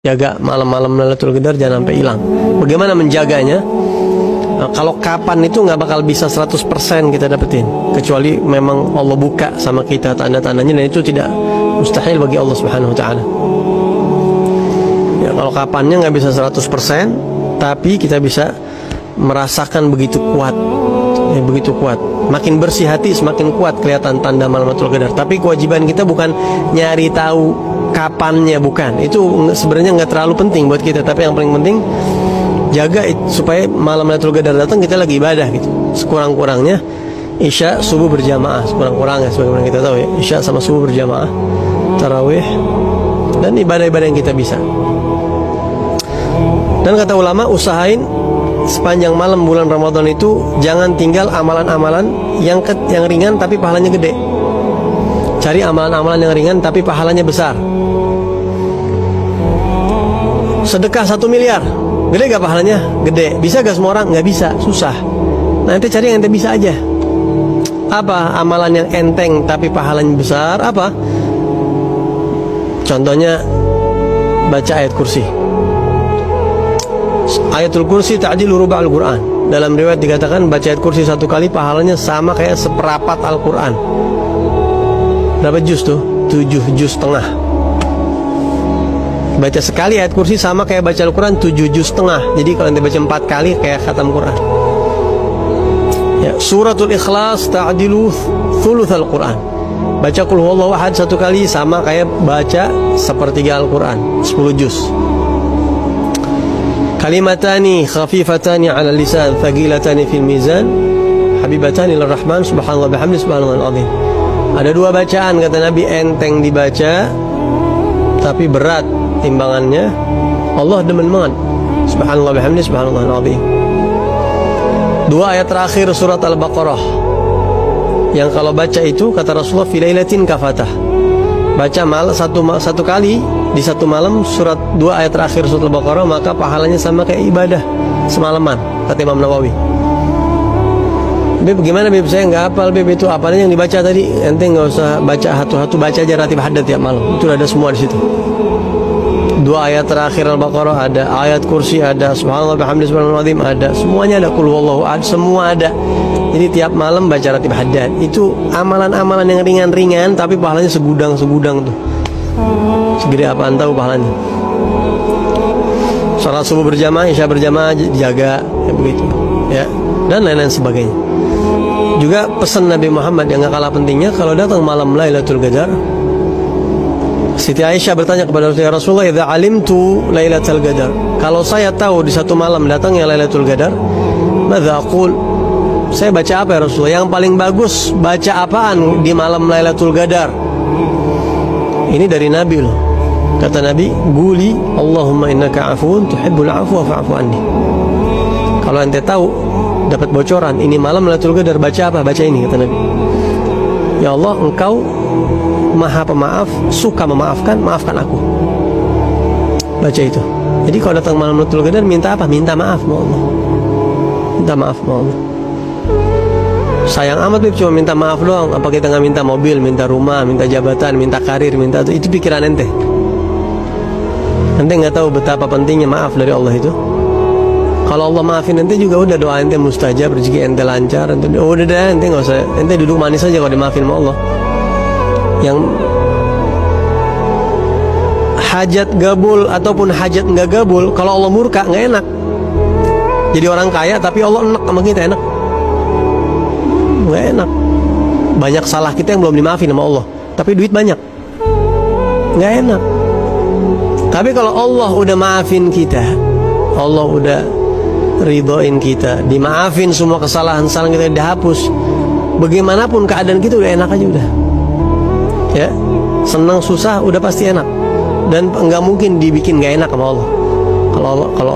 jaga malam-malam Lailatul Qadar jangan sampai hilang. Bagaimana menjaganya? Nah, kalau kapan itu nggak bakal bisa 100% kita dapetin, kecuali memang Allah buka sama kita tanda-tandanya, dan itu tidak mustahil bagi Allah Subhanahu Wa Taala. Ya, kalau kapannya nggak bisa 100%, tapi kita bisa merasakan begitu kuat, ya, begitu kuat. Makin bersih hati, semakin kuat kelihatan tanda Lailatul Qadar. Tapi kewajiban kita bukan nyari tahu kapannya, bukan. Itu sebenarnya nggak terlalu penting buat kita. Tapi yang paling penting jaga supaya malam Lailatul Qadar datang kita lagi ibadah gitu. Sekurang-kurangnya Isya subuh berjamaah, sekurang-kurangnya sebagaimana kita tahu ya, Isya sama subuh berjamaah, tarawih, dan ibadah-ibadah yang kita bisa. Dan kata ulama, usahain sepanjang malam bulan Ramadan itu jangan tinggal amalan-amalan yang ringan tapi pahalanya gede. Cari amalan-amalan yang ringan tapi pahalanya besar. Sedekah 1 miliar, gede gak pahalanya? Gede. Bisa gak semua orang? Gak bisa, susah. Nanti cari yang ente bisa aja. Apa amalan yang enteng tapi pahalanya besar? Apa? Contohnya baca ayat kursi. Ayatul kursi ta'dilu ruba'al Quran. Dalam riwayat dikatakan baca ayat kursi 1 kali pahalanya sama kayak seperapat Al-Quran. Berapa juz tuh? 7 juz setengah. Baca sekali ayat kursi sama kayak baca Al-Quran 7 juz setengah. Jadi kalau nanti baca 4 kali kayak khatam Quran. Ya, suratul Ikhlas ta'dilu thuluthal Quran. Baca qul huwallahu ahad 1 kali sama kayak baca sepertiga Al-Quran, 10 juz. Kalimatani khafifatani 'ala lisan, thaqilatani fil mizan, habibatani lir rahman, subhanallah bihamdi, subhanallahil azim. Ada 2 bacaan kata Nabi, enteng dibaca tapi berat timbangannya, Allah demen banget. Subhanallah bihamdi, subhanallahil azim. 2 ayat terakhir surat Al-Baqarah, yang kalau baca itu kata Rasulullah fi lailatin kafatah. Baca satu kali di satu malam surat 2 ayat terakhir surat Al-Baqarah, maka pahalanya sama kayak ibadah semalaman, kata Imam Nawawi. Beb, gimana Beb? Saya nggak hafal Beb, itu apanya yang dibaca tadi? Ente nggak usah baca hatu-hatu, baca aja ratib haddad tiap malam. Itu ada semua di situ. 2 ayat terakhir Al-Baqarah ada, ayat kursi ada, subhanallah bihamdi, subhanallahil azim ada, semuanya ada, qul huwallahu ahad semua ada. Jadi tiap malam baca ratib haddad. Itu amalan-amalan yang ringan-ringan tapi pahalanya segudang-segudang tuh. Segede apaan tahu pahalanya. Salat subuh berjamaah, Isya berjamaah jaga, ya begitu. Ya, dan lain-lain sebagainya. Juga pesan Nabi Muhammad yang gak kalah pentingnya, kalau datang malam Lailatul Qadar, Siti Aisyah bertanya kepada Rasulullah, "Idza alimtu Lailatul Qadar." Kalau saya tahu di satu malam datangnya Lailatul Qadar, madza aqul? Saya baca apa ya Rasulullah? Yang paling bagus baca apaan di malam Lailatul Qadar? Ini dari Nabi loh. Kata Nabi, "Guli Allahumma innaka afuun tuhibbul afwa fa'fu anni." Kalau ente tahu dapat bocoran ini malam Lailatul Qadar, baca apa? Baca ini, kata Nabi. Ya Allah, engkau maha pemaaf, suka memaafkan, maafkan aku. Baca itu. Jadi kalau datang malam Lailatul Qadar, minta apa? Minta maaf sama Allah. Minta maaf sama Allah. Sayang amat Beb, cuma minta maaf doang. Apa kita nggak minta mobil, minta rumah, minta jabatan, minta karir, minta itu pikiran ente. Ente nggak tahu betapa pentingnya maaf dari Allah itu. Kalau Allah maafin ente juga udah, doa ente mustajab, rezeki ente lancar, ente udah deh, ente nggak usah, ente duduk manis aja kalau dimaafin sama Allah. Yang hajat gabul ataupun hajat nggak gabul, kalau Allah murka nggak enak. Jadi orang kaya tapi Allah enak sama kita, enak? Nggak enak. Banyak salah kita yang belum dimaafin sama Allah, tapi duit banyak, nggak enak. Tapi kalau Allah udah maafin kita, Allah udah ridhoin kita, dimaafin semua kesalahan-kesalahan kita, dihapus, bagaimanapun keadaan kita udah enak aja udah. Ya, senang susah udah pasti enak, dan nggak mungkin dibikin nggak enak sama Allah. Kalau